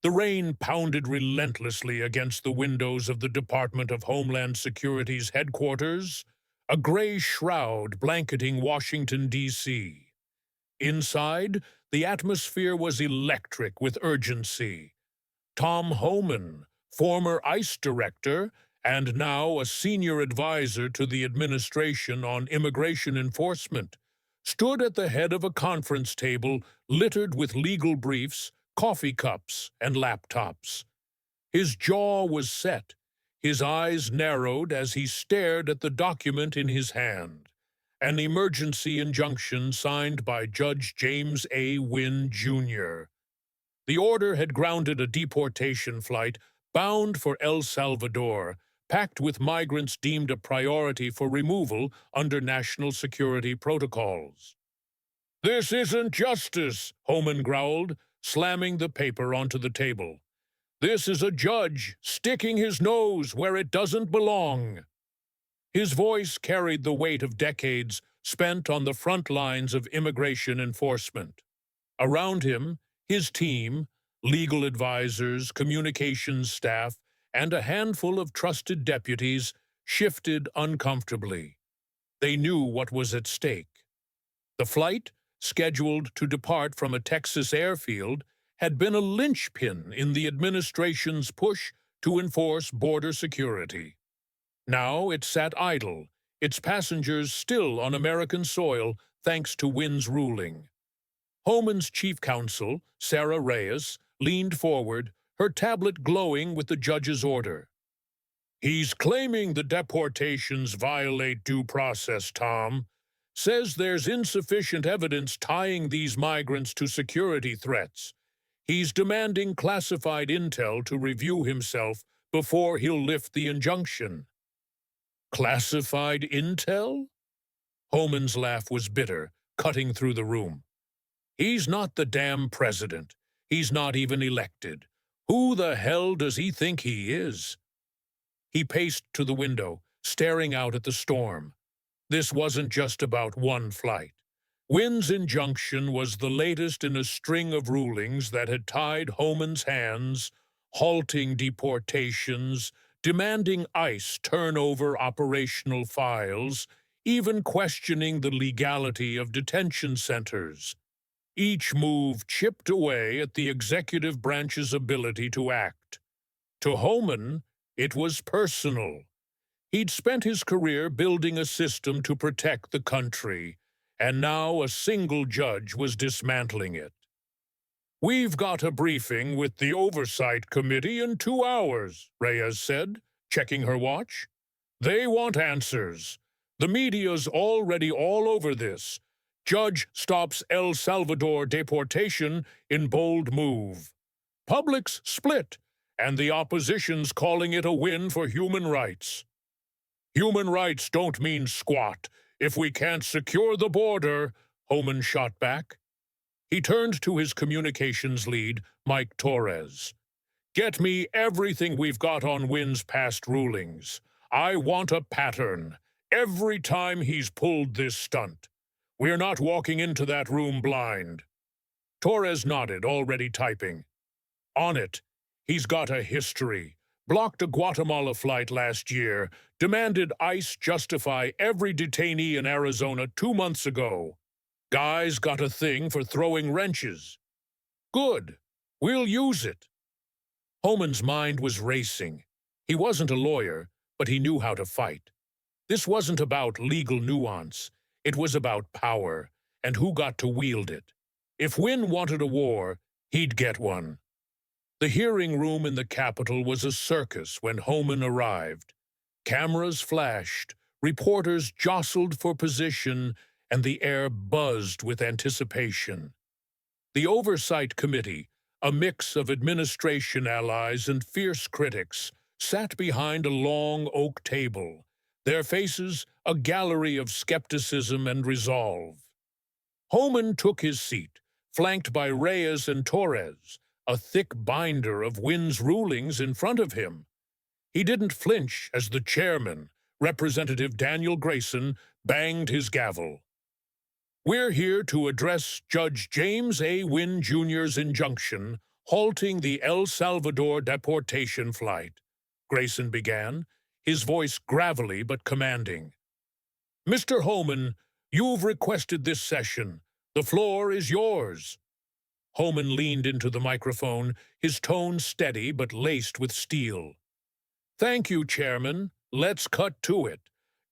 The rain pounded relentlessly against the windows of the Department of Homeland Security's headquarters, a gray shroud blanketing Washington, D.C. Inside, the atmosphere was electric with urgency. Tom Homan, former ICE Director and now a senior advisor to the administration on immigration enforcement, stood at the head of a conference table littered with legal briefs, coffee cups, and laptops. His jaw was set, his eyes narrowed as he stared at the document in his hand, an emergency injunction signed by Judge James A. Winn Jr. The order had grounded a deportation flight bound for El Salvador, packed with migrants deemed a priority for removal under national security protocols. "This isn't justice," Homan growled, slamming the paper onto the table. "This is a judge sticking his nose where it doesn't belong." His voice carried the weight of decades spent on the front lines of immigration enforcement. Around him, his team, legal advisors, communications staff, and a handful of trusted deputies shifted uncomfortably. They knew what was at stake. The flight, scheduled to depart from a Texas airfield, had been a linchpin in the administration's push to enforce border security. Now it sat idle, its passengers still on American soil thanks to Winn's ruling. Homan's chief counsel, Sarah Reyes, leaned forward, her tablet glowing with the judge's order. "He's claiming the deportations violate due process, Tom. Says there's insufficient evidence tying these migrants to security threats. He's demanding classified intel to review himself before he'll lift the injunction." "Classified intel?" Homan's laugh was bitter, cutting through the room. "He's not the damn president. He's not even elected. Who the hell does he think he is?" He paced to the window, staring out at the storm. This wasn't just about one flight. Winn's injunction was the latest in a string of rulings that had tied Homan's hands, halting deportations, demanding ICE turn over operational files, even questioning the legality of detention centers. Each move chipped away at the executive branch's ability to act. To Homan, it was personal. He'd spent his career building a system to protect the country, and now a single judge was dismantling it. "We've got a briefing with the Oversight Committee in 2 hours," Reyes said, checking her watch. "They want answers. The media's already all over this. Judge stops El Salvador deportation in bold move. Public's split, and the opposition's calling it a win for human rights." "Human rights don't mean squat if we can't secure the border," Homan shot back. He turned to his communications lead, Mike Torres. "Get me everything we've got on Winn's past rulings. I want a pattern, every time he's pulled this stunt. We're not walking into that room blind." Torres nodded, already typing. "On it. He's got a history. Blocked a Guatemala flight last year, demanded ICE justify every detainee in Arizona 2 months ago. Guy's got a thing for throwing wrenches. Good. We'll use it." Homan's mind was racing. He wasn't a lawyer, but he knew how to fight. This wasn't about legal nuance. It was about power, and who got to wield it. If Winn wanted a war, he'd get one. The hearing room in the Capitol was a circus when Homan arrived. Cameras flashed, reporters jostled for position, and the air buzzed with anticipation. The Oversight Committee, a mix of administration allies and fierce critics, sat behind a long oak table, their faces a gallery of skepticism and resolve. Homan took his seat, flanked by Reyes and Torres, a thick binder of Winn's rulings in front of him. He didn't flinch as the chairman, Representative Daniel Grayson, banged his gavel. "We're here to address Judge James A. Winn Jr.'s injunction halting the El Salvador deportation flight. Grayson began, his voice gravelly but commanding. Mr. Homan, you've requested this session. The floor is yours. Homan leaned into the microphone, his tone steady but laced with steel. Thank you, Chairman. Let's cut to it.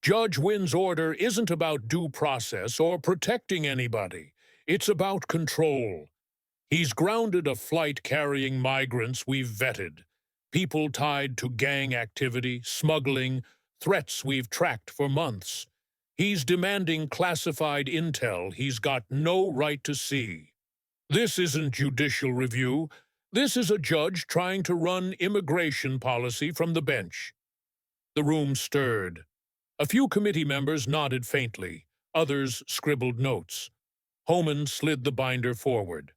Judge Winn's order isn't about due process or protecting anybody. It's about control. He's grounded a flight carrying migrants we've vetted, people tied to gang activity, smuggling, threats we've tracked for months. He's demanding classified intel he's got no right to see. This isn't judicial review. This is a judge trying to run immigration policy from the bench. The room stirred. A few committee members nodded faintly. Others scribbled notes. Homan slid the binder forward.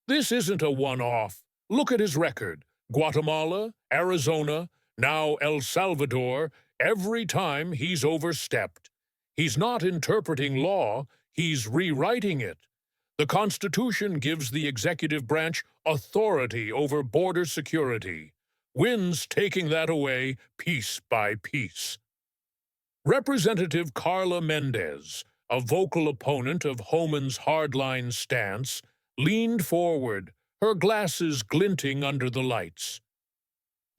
This isn't a one-off. Look at his record. Guatemala, Arizona, now El Salvador, every time he's overstepped. He's not interpreting law, he's rewriting it. The Constitution gives the executive branch authority over border security. Winn's taking that away piece by piece. Representative Carla Mendez, a vocal opponent of Homan's hardline stance, leaned forward, her glasses glinting under the lights.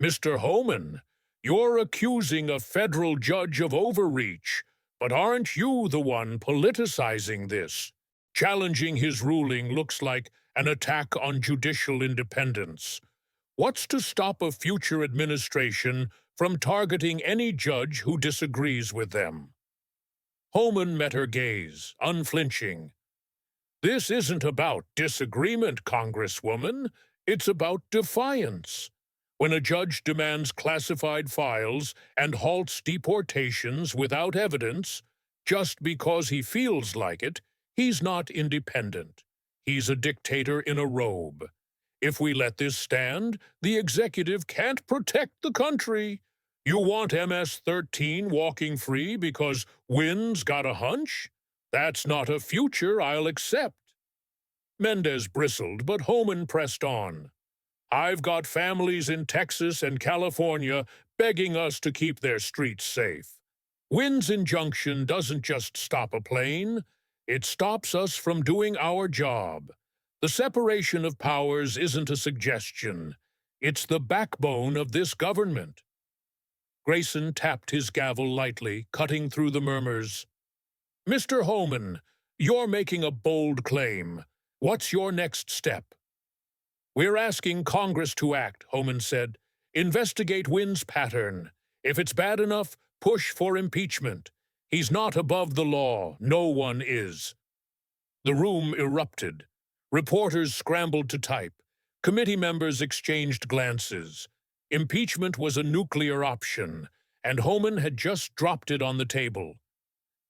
Mr. Homan, you're accusing a federal judge of overreach, but aren't you the one politicizing this? Challenging his ruling looks like an attack on judicial independence. What's to stop a future administration from targeting any judge who disagrees with them? Homan met her gaze, unflinching. This isn't about disagreement, Congresswoman. It's about defiance. When a judge demands classified files and halts deportations without evidence, just because he feels like it, he's not independent. He's a dictator in a robe. If we let this stand, the executive can't protect the country. You want MS-13 walking free because Winn's got a hunch? That's not a future I'll accept. Mendez bristled, but Homan pressed on. I've got families in Texas and California begging us to keep their streets safe. Winn's injunction doesn't just stop a plane, it stops us from doing our job. The separation of powers isn't a suggestion. It's the backbone of this government. Grayson tapped his gavel lightly, cutting through the murmurs. Mr. Homan, you're making a bold claim. What's your next step? We're asking Congress to act, Homan said. Investigate Winn's pattern. If it's bad enough, push for impeachment. He's not above the law. No one is. The room erupted. Reporters scrambled to type. Committee members exchanged glances. Impeachment was a nuclear option, and Homan had just dropped it on the table.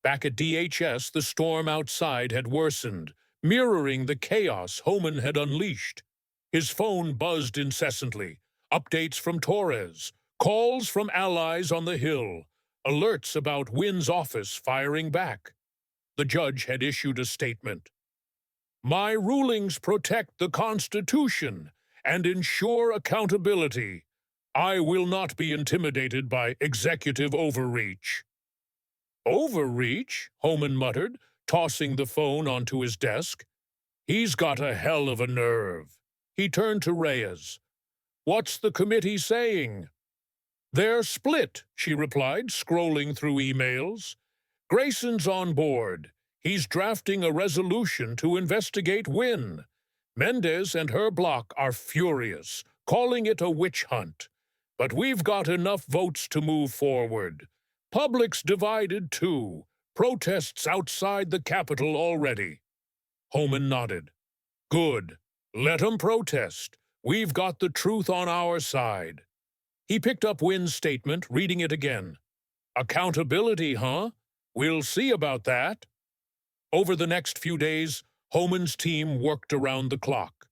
Back at DHS, the storm outside had worsened, mirroring the chaos Homan had unleashed. His phone buzzed incessantly. Updates from Torres, calls from allies on the Hill, alerts about Winn's office firing back. The judge had issued a statement. My rulings protect the Constitution and ensure accountability. I will not be intimidated by executive overreach. Overreach? Homan muttered, tossing the phone onto his desk. He's got a hell of a nerve. He turned to Reyes. What's the committee saying? They're split, she replied, scrolling through emails. Grayson's on board. He's drafting a resolution to investigate Winn. Mendez and her bloc are furious, calling it a witch hunt. But we've got enough votes to move forward. Public's divided, too. Protests outside the Capitol already. Homan nodded. Good. Let 'em protest. We've got the truth on our side. He picked up Winn's statement, reading it again. Accountability, huh? We'll see about that. Over the next few days, Homan's team worked around the clock.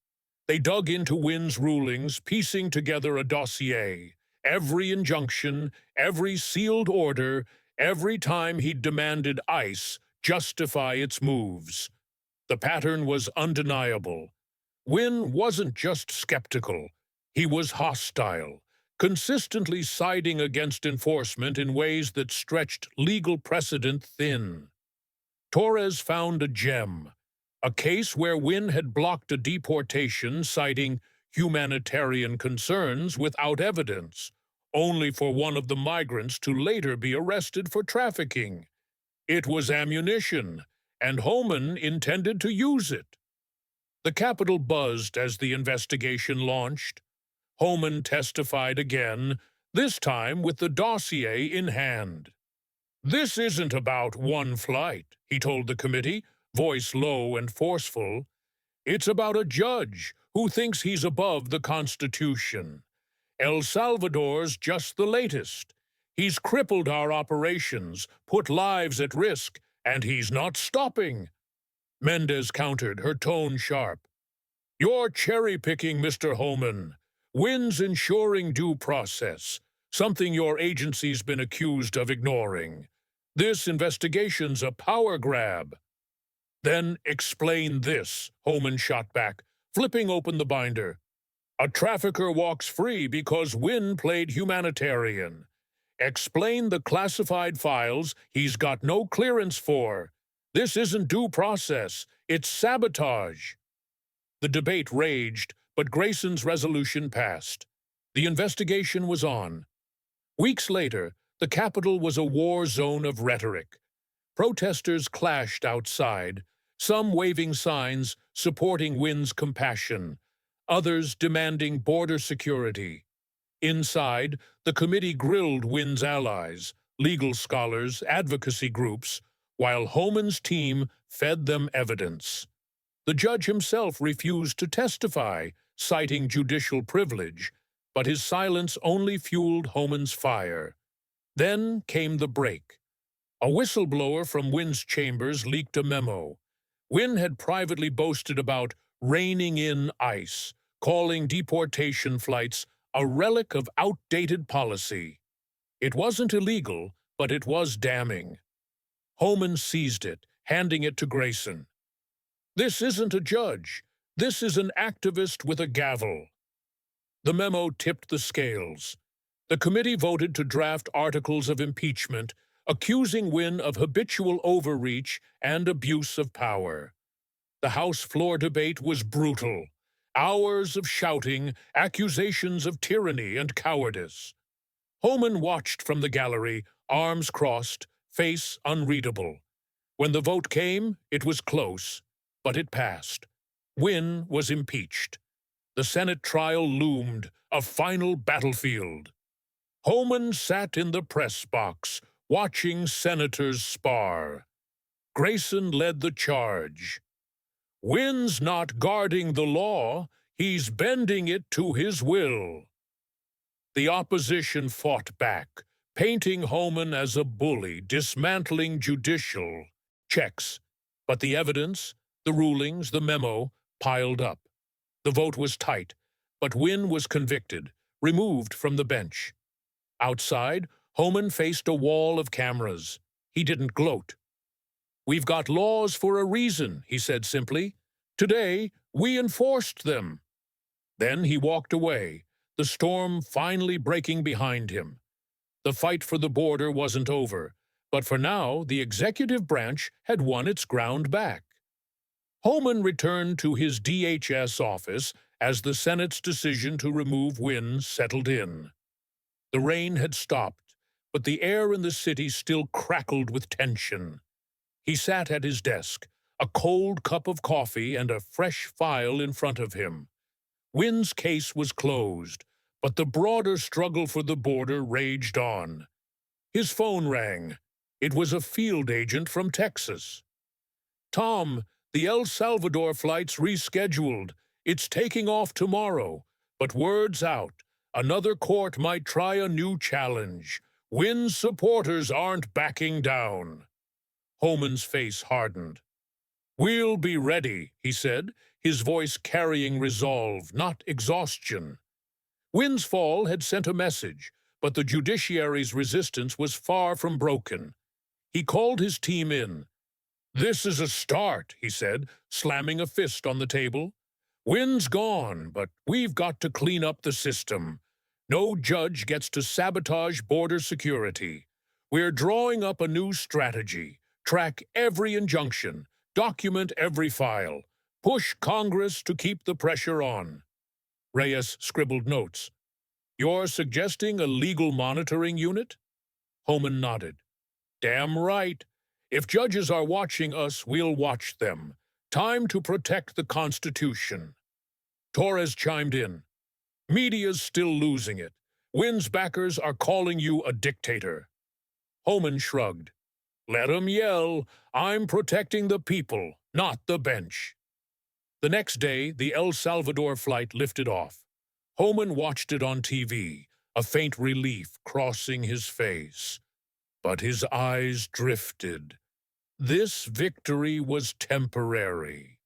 They dug into Winn's rulings, piecing together a dossier. Every injunction, every sealed order, every time he'd demanded ICE justify its moves. The pattern was undeniable. Winn wasn't just skeptical, he was hostile, consistently siding against enforcement in ways that stretched legal precedent thin. Torres found a gem, a case where Winn had blocked a deportation citing humanitarian concerns without evidence, only for one of the migrants to later be arrested for trafficking. It was ammunition, and Homan intended to use it. The Capitol buzzed as the investigation launched. Homan testified again, this time with the dossier in hand. "This isn't about one flight," he told the committee, voice low and forceful. "It's about a judge who thinks he's above the Constitution. El Salvador's just the latest. He's crippled our operations, put lives at risk, and he's not stopping." Mendez countered, her tone sharp. "You're cherry-picking, Mr. Homan. Winn's ensuring due process, something your agency's been accused of ignoring. This investigation's a power grab." "Then explain this," Homan shot back, flipping open the binder. "A trafficker walks free because Winn played humanitarian. Explain the classified files he's got no clearance for. This isn't due process, it's sabotage." The debate raged, but Grayson's resolution passed. The investigation was on. Weeks later, the Capitol was a war zone of rhetoric. Protesters clashed outside, some waving signs supporting Winn's compassion, others demanding border security. Inside, the committee grilled Winn's allies, legal scholars, advocacy groups, while Homan's team fed them evidence. The judge himself refused to testify, citing judicial privilege, but his silence only fueled Homan's fire. Then came the break. A whistleblower from Winn's chambers leaked a memo. Winn had privately boasted about reining in ICE, calling deportation flights a relic of outdated policy. It wasn't illegal, but it was damning. Homan seized it, handing it to Grayson. "This isn't a judge. This is an activist with a gavel." The memo tipped the scales. The committee voted to draft articles of impeachment, accusing Winn of habitual overreach and abuse of power. The House floor debate was brutal. Hours of shouting, accusations of tyranny and cowardice. Homan watched from the gallery, arms crossed, face unreadable. When the vote came, it was close, but it passed. Winn was impeached. The Senate trial loomed, a final battlefield. Homan sat in the press box, watching senators spar. Grayson led the charge. "Winn's not guarding the law, he's bending it to his will." The opposition fought back, painting Homan as a bully, dismantling judicial checks. But the evidence, the rulings, the memo, piled up. The vote was tight, but Winn was convicted, removed from the bench. Outside, Homan faced a wall of cameras. He didn't gloat. "We've got laws for a reason," he said simply. "Today, we enforced them." Then he walked away, the storm finally breaking behind him. The fight for the border wasn't over, but for now the executive branch had won its ground back. Homan returned to his DHS office as the Senate's decision to remove Winn settled in. The rain had stopped, but the air in the city still crackled with tension. He sat at his desk, a cold cup of coffee and a fresh file in front of him. Winn's case was closed, but the broader struggle for the border raged on. His phone rang. It was a field agent from Texas. "Tom, the El Salvador flight's rescheduled. It's taking off tomorrow, but word's out. Another court might try a new challenge. Winn's supporters aren't backing down." Homan's face hardened. "We'll be ready," he said, his voice carrying resolve, not exhaustion. Winn's fall had sent a message, but the judiciary's resistance was far from broken. He called his team in. "This is a start," he said, slamming a fist on the table. Winn's gone, but we've got to clean up the system. No judge gets to sabotage border security. We're drawing up a new strategy. Track every injunction. Document every file. Push Congress to keep the pressure on. Reyes scribbled notes. You're suggesting a legal monitoring unit? Homan nodded. Damn right. If judges are watching us, we'll watch them. Time to protect the Constitution. Torres chimed in. Media's still losing it. Winn's backers are calling you a dictator. Homan shrugged. Let 'em yell. I'm protecting the people, not the bench. The next day, the El Salvador flight lifted off. Homan watched it on TV, a faint relief crossing his face. But his eyes drifted. This victory was temporary.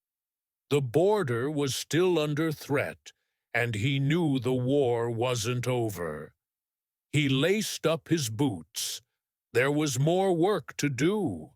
The border was still under threat, and he knew the war wasn't over. He laced up his boots. There was more work to do.